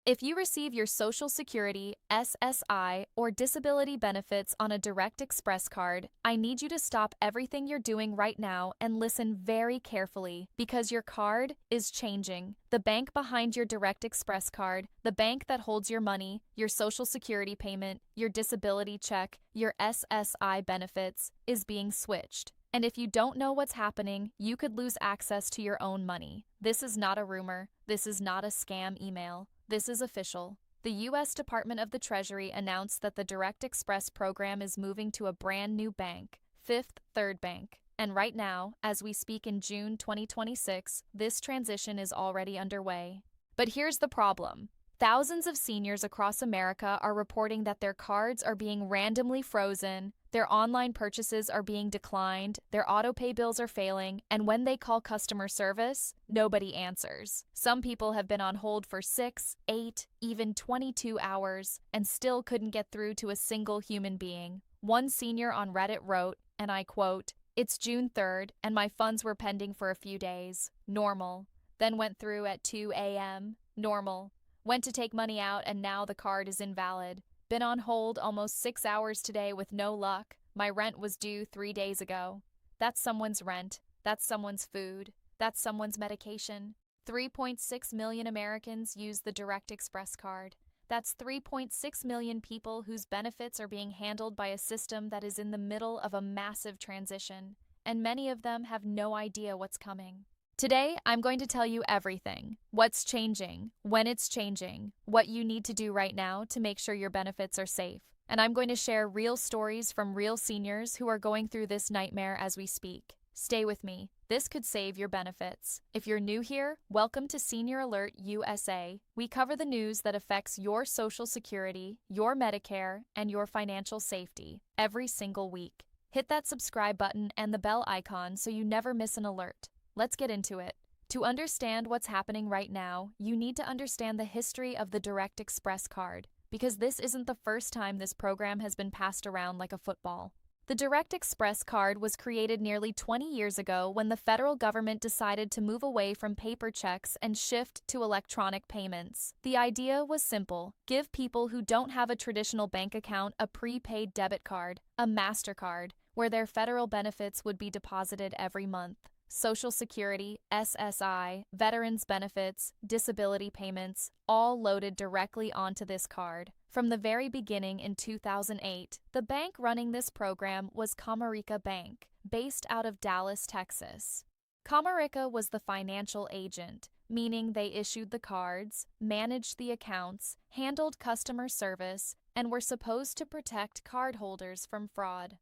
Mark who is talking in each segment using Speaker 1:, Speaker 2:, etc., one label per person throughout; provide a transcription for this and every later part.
Speaker 1: If you receive your Social Security, SSI, or disability benefits on a Direct Express card, I need you to stop everything you're doing right now and listen very carefully because your card is changing. The bank behind your Direct Express card, the bank that holds your money, your Social Security payment, your disability check, your SSI benefits, is being switched. And if you don't know what's happening, you could lose access to your own money. This is not a rumor. This is not a scam email. This is official. The U.S. Department of the Treasury announced that the Direct Express program is moving to a brand new bank, Fifth Third Bank. And right now, as we speak in June 2026, this transition is already underway. But here's the problem. Thousands of seniors across America are reporting that their cards are being randomly frozen, their online purchases are being declined, their autopay bills are failing, and when they call customer service, nobody answers. Some people have been on hold for 6, 8, even 22 hours and still couldn't get through to a single human being. One senior on Reddit wrote, and I quote, "It's June 3rd and my funds were pending for a few days. Normal. Then went through at 2 a.m. Normal. Went to take money out and now the card is invalid. Been on hold almost 6 hours today with no luck. My rent was due 3 days ago." That's someone's rent. That's someone's food. That's someone's medication. 3.6 million Americans use the Direct Express card. That's 3.6 million people whose benefits are being handled by a system that is in the middle of a massive transition, and many of them have no idea what's coming. Today, I'm going to tell you everything. What's changing, when it's changing, what you need to do right now to make sure your benefits are safe. And I'm going to share real stories from real seniors who are going through this nightmare as we speak. Stay with me. This could save your benefits. If you're new here, welcome to Senior Alert USA. We cover the news that affects your Social Security, your Medicare, and your financial safety every single week. Hit that subscribe button and the bell icon so you never miss an alert. Let's get into it. To understand what's happening right now, you need to understand the history of the Direct Express card, because this isn't the first time this program has been passed around like a football. The Direct Express card was created nearly 20 years ago when the federal government decided to move away from paper checks and shift to electronic payments. The idea was simple: give people who don't have a traditional bank account a prepaid debit card, a MasterCard, where their federal benefits would be deposited every month. Social Security, SSI, veterans benefits, disability payments, all loaded directly onto this card. From the very beginning in 2008, the bank running this program was Comerica Bank, based out of Dallas, Texas. Comerica was the financial agent, meaning they issued the cards, managed the accounts, handled customer service, and were supposed to protect cardholders from fraud.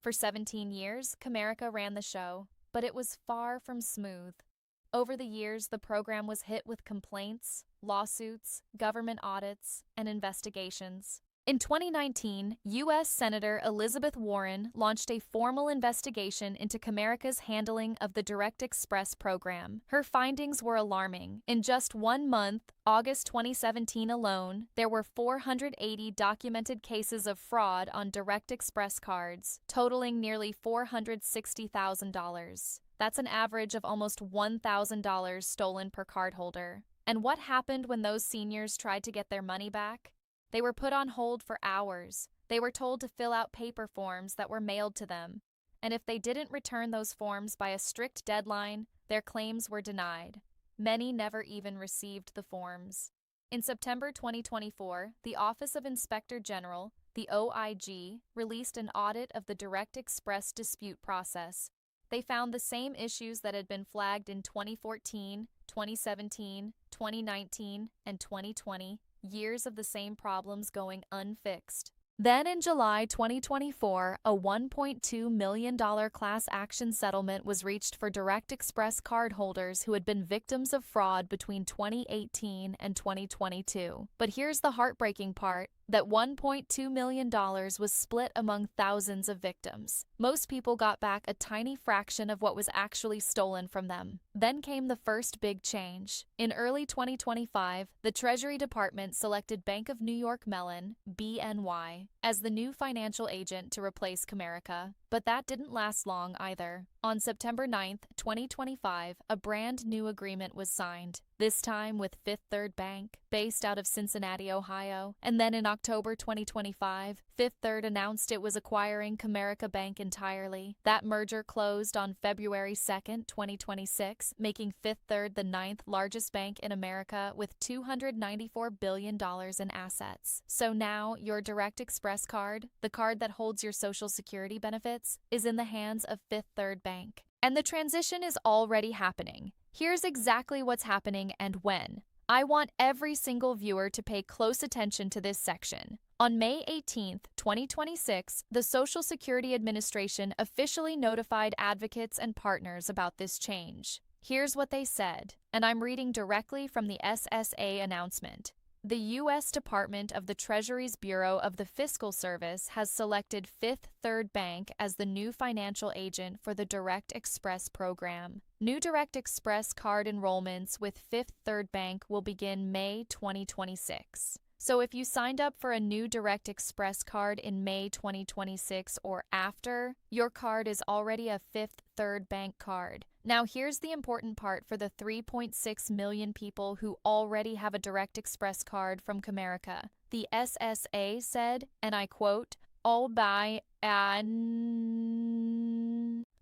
Speaker 1: For 17 years, Comerica ran the show, but it was far from smooth. Over the years, the program was hit with complaints, lawsuits, government audits, and investigations. In 2019, U.S. Senator Elizabeth Warren launched a formal investigation into Comerica's handling of the Direct Express program. Her findings were alarming. In just 1 month, August 2017 alone, there were 480 documented cases of fraud on Direct Express cards, totaling nearly $460,000. That's an average of almost $1,000 stolen per cardholder. And what happened when those seniors tried to get their money back? They were put on hold for hours. They were told to fill out paper forms that were mailed to them. And if they didn't return those forms by a strict deadline, their claims were denied. Many never even received the forms. In September 2024, the Office of Inspector General, the OIG, released an audit of the Direct Express dispute process. They found the same issues that had been flagged in 2014, 2017, 2019, and 2020. Years of the same problems going unfixed. Then in July 2024, a $1.2 million class action settlement was reached for Direct Express cardholders who had been victims of fraud between 2018 and 2022. But here's the heartbreaking part, that $1.2 million was split among thousands of victims. Most people got back a tiny fraction of what was actually stolen from them. Then came the first big change. In early 2025, the Treasury Department selected Bank of New York Mellon, BNY, as the new financial agent to replace Comerica. But that didn't last long either. On September 9th, 2025, a brand new agreement was signed, this time with Fifth Third Bank, based out of Cincinnati, Ohio. And then in October 2025, Fifth Third announced it was acquiring Comerica Bank entirely. That merger closed on February 2nd, 2026, making Fifth Third the ninth largest bank in America with $294 billion in assets. So now your Direct Express card, the card that holds your Social Security benefits, is in the hands of Fifth Third Bank. And the transition is already happening. Here's exactly what's happening and when. I want every single viewer to pay close attention to this section. On May 18th, 2026, the Social Security Administration officially notified advocates and partners about this change. Here's what they said, and I'm reading directly from the SSA announcement. The U.S. Department of the Treasury's Bureau of the Fiscal Service has selected Fifth Third Bank as the new financial agent for the Direct Express program. New Direct Express card enrollments with Fifth Third Bank will begin May 2026. So if you signed up for a new Direct Express card in May 2026 or after, your card is already a Fifth Third Bank card. Now here's the important part for the 3.6 million people who already have a Direct Express card from Comerica. The SSA said, and I quote, "All by an..."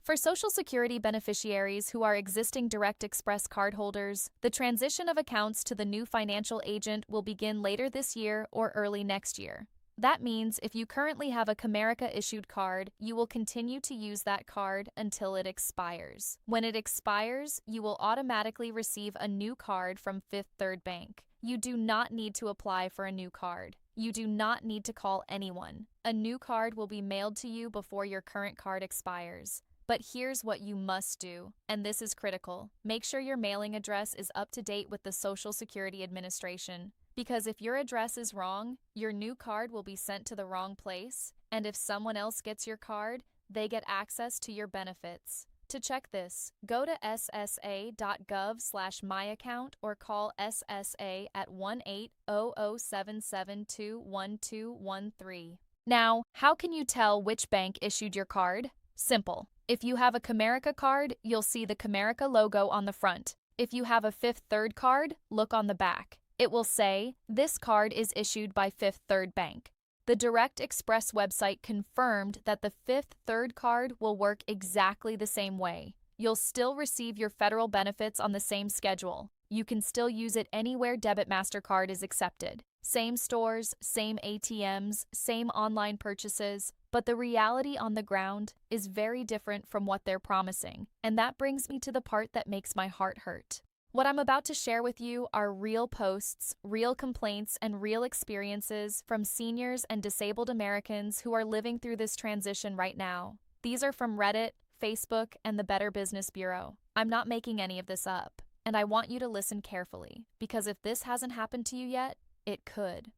Speaker 1: For Social Security beneficiaries who are existing Direct Express cardholders, the transition of accounts to the new financial agent will begin later this year or early next year. That means if you currently have a Comerica-issued card, you will continue to use that card until it expires. When it expires, you will automatically receive a new card from Fifth Third Bank. You do not need to apply for a new card. You do not need to call anyone. A new card will be mailed to you before your current card expires. But here's what you must do, and this is critical. Make sure your mailing address is up to date with the Social Security Administration. Because if your address is wrong, your new card will be sent to the wrong place, and if someone else gets your card, they get access to your benefits. To check this, go to ssa.gov/myaccount or call SSA at 1-800-772-1213. Now, how can you tell which bank issued your card? Simple. If you have a Comerica card, you'll see the Comerica logo on the front. If you have a Fifth Third card, look on the back. It will say, "This card is issued by Fifth Third Bank." The Direct Express website confirmed that the Fifth Third card will work exactly the same way. You'll still receive your federal benefits on the same schedule. You can still use it anywhere Debit MasterCard is accepted. Same stores, same ATMs, same online purchases, but the reality on the ground is very different from what they're promising. And that brings me to the part that makes my heart hurt. What I'm about to share with you are real posts, real complaints, and real experiences from seniors and disabled Americans who are living through this transition right now. These are from Reddit, Facebook, and the Better Business Bureau. I'm not making any of this up, and I want you to listen carefully, because if this hasn't happened to you yet, it could.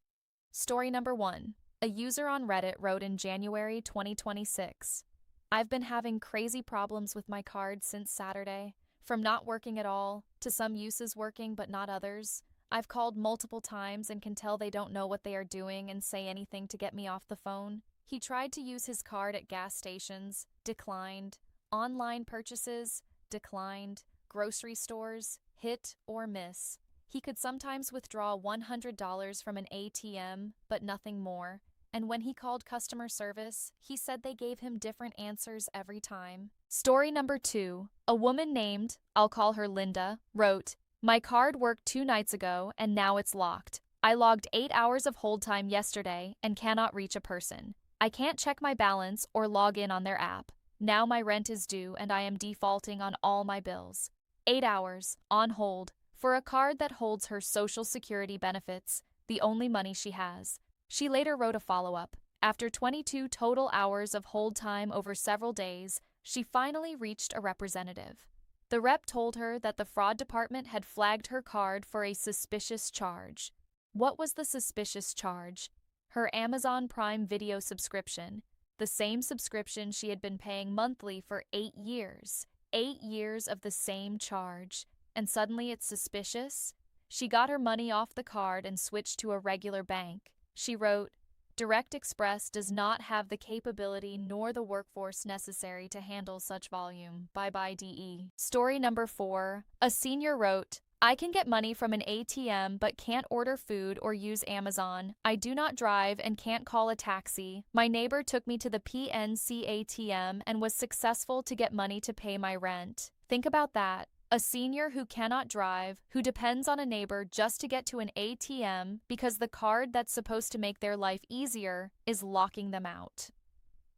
Speaker 1: Story number 1. A user on Reddit wrote in January 2026, "I've been having crazy problems with my card since Saturday. From not working at all, to some uses working but not others. I've called multiple times and can tell they don't know what they are doing and say anything to get me off the phone. He tried to use his card at gas stations, declined. Online purchases, declined. Grocery stores, hit or miss. He could sometimes withdraw $100 from an ATM, but nothing more. And when he called customer service, he said they gave him different answers every time." Story number 2. A woman named, I'll call her Linda, wrote, "My card worked 2 nights ago and now it's locked. I logged 8 hours of hold time yesterday and cannot reach a person. I can't check my balance or log in on their app. Now my rent is due and I am defaulting on all my bills. 8 hours, on hold, for a card that holds her Social Security benefits, the only money she has." She later wrote a follow-up. After 22 total hours of hold time over several days, she finally reached a representative. The rep told her that the fraud department had flagged her card for a suspicious charge. What was the suspicious charge? Her Amazon Prime Video subscription, the same subscription she had been paying monthly for 8 years. 8 years of the same charge. And suddenly it's suspicious? She got her money off the card and switched to a regular bank. She wrote, Direct Express does not have the capability nor the workforce necessary to handle such volume. Bye-bye DE. Story number 4. A senior wrote, I can get money from an ATM but can't order food or use Amazon. I do not drive and can't call a taxi. My neighbor took me to the PNC ATM and was successful to get money to pay my rent. Think about that. A senior who cannot drive, who depends on a neighbor just to get to an ATM because the card that's supposed to make their life easier is locking them out.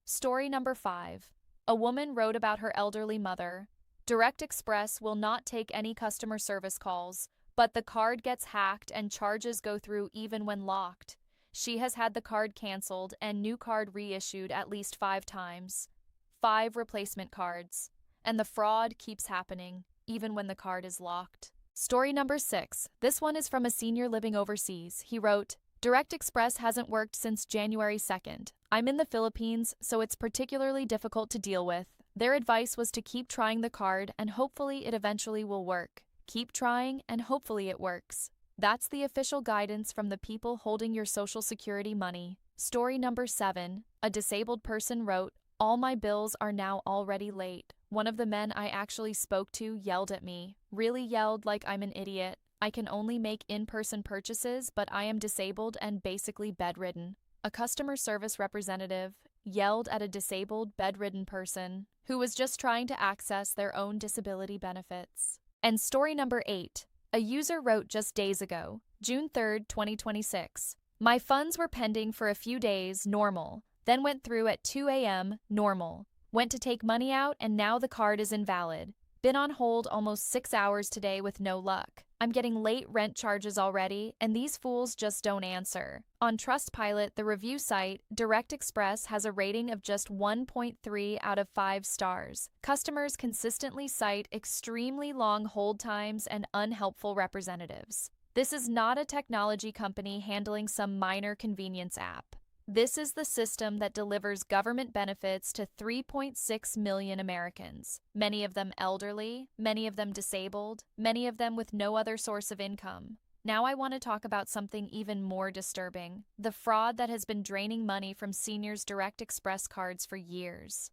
Speaker 1: Story number 5. A woman wrote about her elderly mother. Direct Express will not take any customer service calls, but the card gets hacked and charges go through even when locked. She has had the card canceled and new card reissued at least 5 times. 5 replacement cards. And the fraud keeps happening, even when the card is locked. Story number 6. This one is from a senior living overseas. He wrote, Direct Express hasn't worked since January 2nd. I'm in the Philippines, so it's particularly difficult to deal with. Their advice was to keep trying the card and hopefully it eventually will work. Keep trying and hopefully it works. That's the official guidance from the people holding your Social Security money. Story number 7. A disabled person wrote, All my bills are now already late. One of the men I actually spoke to yelled at me. Really yelled like I'm an idiot. I can only make in-person purchases, but I am disabled and basically bedridden. A customer service representative yelled at a disabled, bedridden person who was just trying to access their own disability benefits. And story number 8. A user wrote just days ago, June 3rd, 2026. My funds were pending for a few days, normal. Then went through at 2 a.m., normal. Went to take money out and now the card is invalid. Been on hold almost 6 hours today with no luck. I'm getting late rent charges already, and these fools just don't answer. On Trustpilot, the review site, Direct Express has a rating of just 1.3 out of 5 stars. Customers consistently cite extremely long hold times and unhelpful representatives. This is not a technology company handling some minor convenience app. This is the system that delivers government benefits to 3.6 million Americans, many of them elderly, many of them disabled, many of them with no other source of income. Now I want to talk about something even more disturbing, the fraud that has been draining money from seniors' Direct Express cards for years.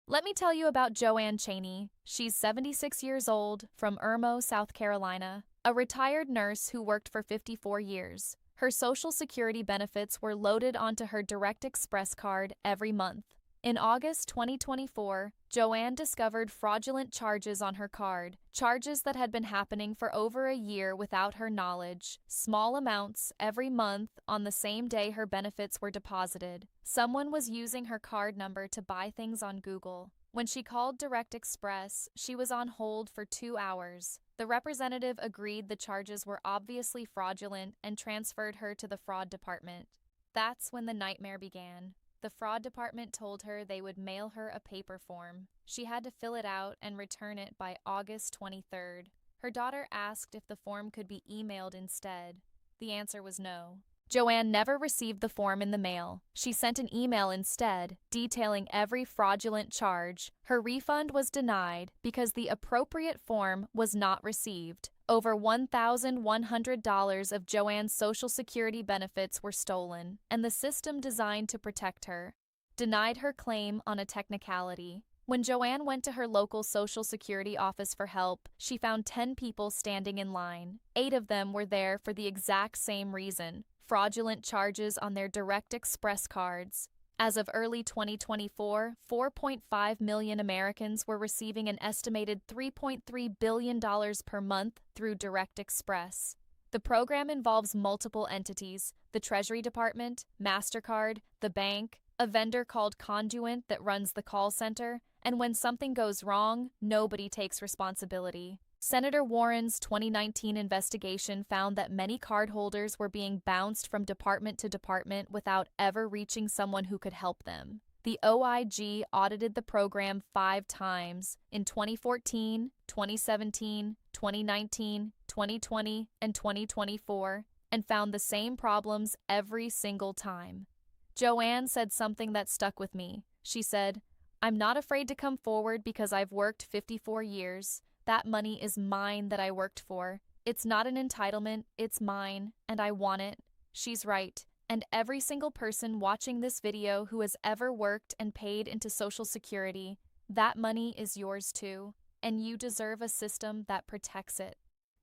Speaker 1: Let me tell you about Joanne Cheney. She's 76 years old, from Irmo, South Carolina, a retired nurse who worked for 54 years. Her Social Security benefits were loaded onto her Direct Express card every month. In August 2024, Joanne discovered fraudulent charges on her card, charges that had been happening for over a year without her knowledge, small amounts every month on the same day her benefits were deposited. Someone was using her card number to buy things on Google. When she called Direct Express, she was on hold for 2 hours. The representative agreed the charges were obviously fraudulent and transferred her to the fraud department. That's when the nightmare began. The fraud department told her they would mail her a paper form. She had to fill it out and return it by August 23rd. Her daughter asked if the form could be emailed instead. The answer was no. Joanne never received the form in the mail. She sent an email instead, detailing every fraudulent charge. Her refund was denied because the appropriate form was not received. Over $1,100 of Joanne's Social Security benefits were stolen, and the system designed to protect her denied her claim on a technicality. When Joanne went to her local Social Security office for help, she found 10 people standing in line. 8 of them were there for the exact same reason: fraudulent charges on their Direct Express cards. As of early 2024, 4.5 million Americans were receiving an estimated $3.3 billion per month through Direct Express. The program involves multiple entities: the Treasury Department, MasterCard, the bank, a vendor called Conduent that runs the call center, and when something goes wrong, nobody takes responsibility. Senator Warren's 2019 investigation found that many cardholders were being bounced from department to department without ever reaching someone who could help them. The OIG audited the program 5 times in 2014, 2017, 2019, 2020, and 2024, and found the same problems every single time. Joanne said something that stuck with me. She said, "I'm not afraid to come forward because I've worked 54 years. That money is mine that I worked for. It's not an entitlement, it's mine, and I want it." She's right, and every single person watching this video who has ever worked and paid into Social Security, that money is yours too, and you deserve a system that protects it.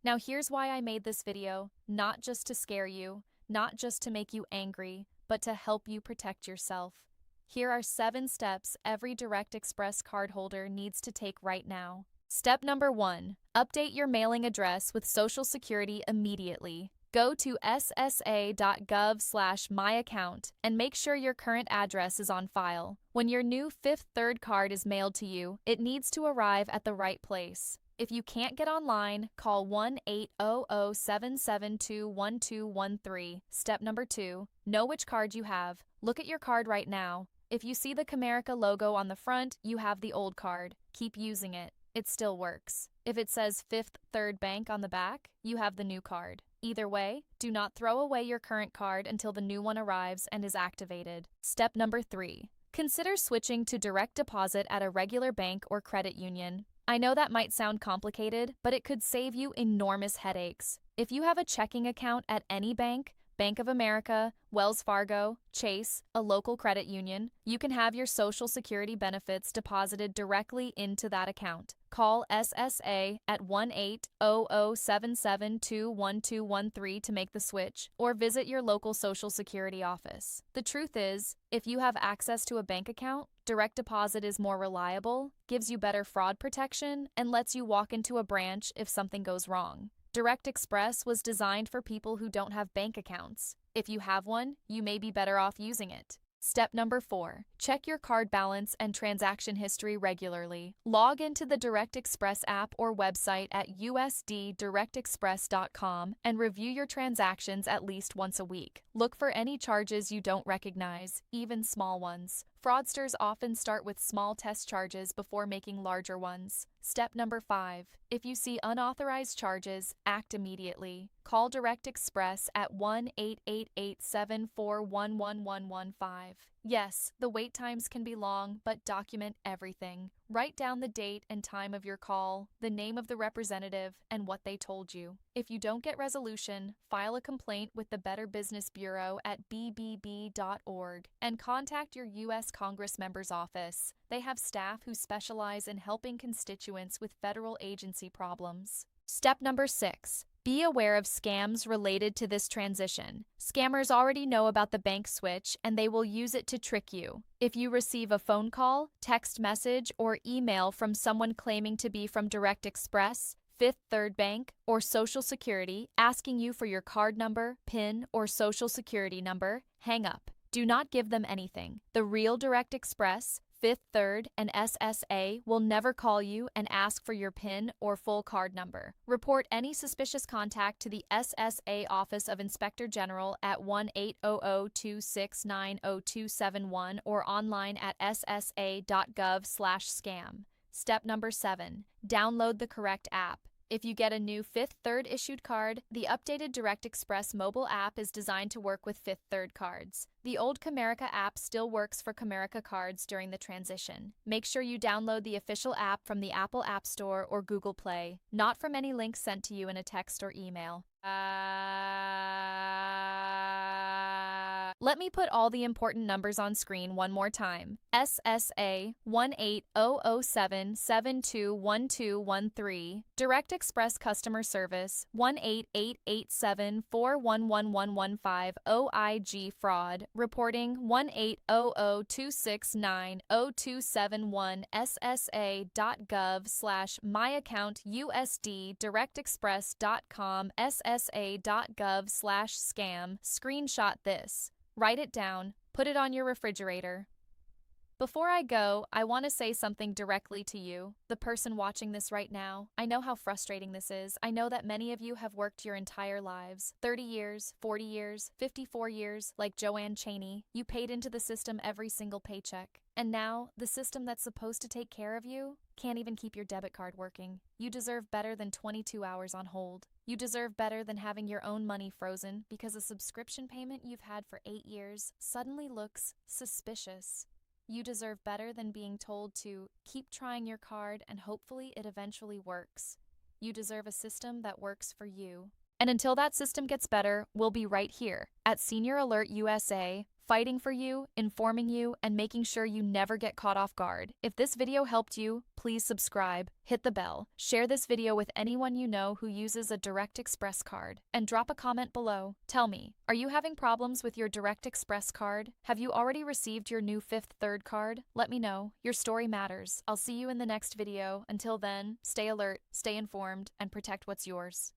Speaker 1: Now here's why I made this video, not just to scare you, not just to make you angry, but to help you protect yourself. Here are 7 steps every Direct Express cardholder needs to take right now. Step number 1. Update your mailing address with Social Security immediately. Go to ssa.gov/myaccount and make sure your current address is on file. When your new Fifth Third card is mailed to you, it needs to arrive at the right place. If you can't get online, call 1-800-772-1213. Step number 2. Know which card you have. Look at your card right now. If you see the Comerica logo on the front, you have the old card. Keep using it. It still works. If it says Fifth Third Bank on the back, you have the new card. Either way, do not throw away your current card until the new one arrives and is activated. Step number 3. Consider switching to direct deposit at a regular bank or credit union. I know that might sound complicated, but it could save you enormous headaches. If you have a checking account at any bank, Bank of America, Wells Fargo, Chase, a local credit union, you can have your Social Security benefits deposited directly into that account. Call SSA at 1-800-772-1213 to make the switch, or visit your local Social Security office. The truth is, if you have access to a bank account, direct deposit is more reliable, gives you better fraud protection, and lets you walk into a branch if something goes wrong. Direct Express was designed for people who don't have bank accounts. If you have one, you may be better off using it. Step number 4. Check your card balance and transaction history regularly. Log into the Direct Express app or website at usddirectexpress.com and review your transactions at least once a week. Look for any charges you don't recognize, even small ones. Fraudsters often start with small test charges before making larger ones. Step number 5. If you see unauthorized charges, act immediately. Call Direct Express at 1-888-741-1115. Yes, the wait times can be long, but document everything. Write down the date and time of your call, the name of the representative, and what they told you. If you don't get resolution, file a complaint with the Better Business Bureau at bbb.org and contact your U.S. Congress member's office. They have staff who specialize in helping constituents with federal agency problems. Step number 6. Be aware of scams related to this transition. Scammers already know about the bank switch, and they will use it to trick you. If you receive a phone call, text message, or email from someone claiming to be from Direct Express, Fifth Third Bank, or Social Security asking you for your card number, PIN, or Social Security number, hang up. Do not give them anything. The real Direct Express, Fifth Third, and SSA will never call you and ask for your PIN or full card number. Report any suspicious contact to the SSA Office of Inspector General at 1-800-269-0271 or online at ssa.gov/scam. Step number 7. Download the correct app. If you get a new Fifth Third issued card, the updated Direct Express mobile app is designed to work with Fifth Third cards. The old Comerica app still works for Comerica cards during the transition. Make sure you download the official app from the Apple App Store or Google Play, not from any link sent to you in a text or email. Let me put all the important numbers on screen one more time. SSA 1-800-772-1213. Direct Express Customer Service 1-888-741-1115. OIG Fraud. Reporting 1-800-269-0271. ssa.gov/myaccount usddirectexpress.com ssa.gov/scam. Screenshot this. Write it down. Put it on your refrigerator. Before I go, I want to say something directly to you, the person watching this right now. I know how frustrating this is. I know that many of you have worked your entire lives, 30 years, 40 years, 54 years, like Joanne Chaney. You paid into the system every single paycheck. And now, the system that's supposed to take care of you can't even keep your debit card working. You deserve better than 22 hours on hold. You deserve better than having your own money frozen because a subscription payment you've had for 8 years suddenly looks suspicious. You deserve better than being told to keep trying your card and hopefully it eventually works. You deserve a system that works for you. And until that system gets better, we'll be right here at Senior Alert USA, fighting for you, informing you, and making sure you never get caught off guard. If this video helped you, please subscribe, hit the bell, share this video with anyone you know who uses a Direct Express card, and drop a comment below. Tell me, are you having problems with your Direct Express card? Have you already received your new Fifth Third card? Let me know. Your story matters. I'll see you in the next video. Until then, stay alert, stay informed, and protect what's yours.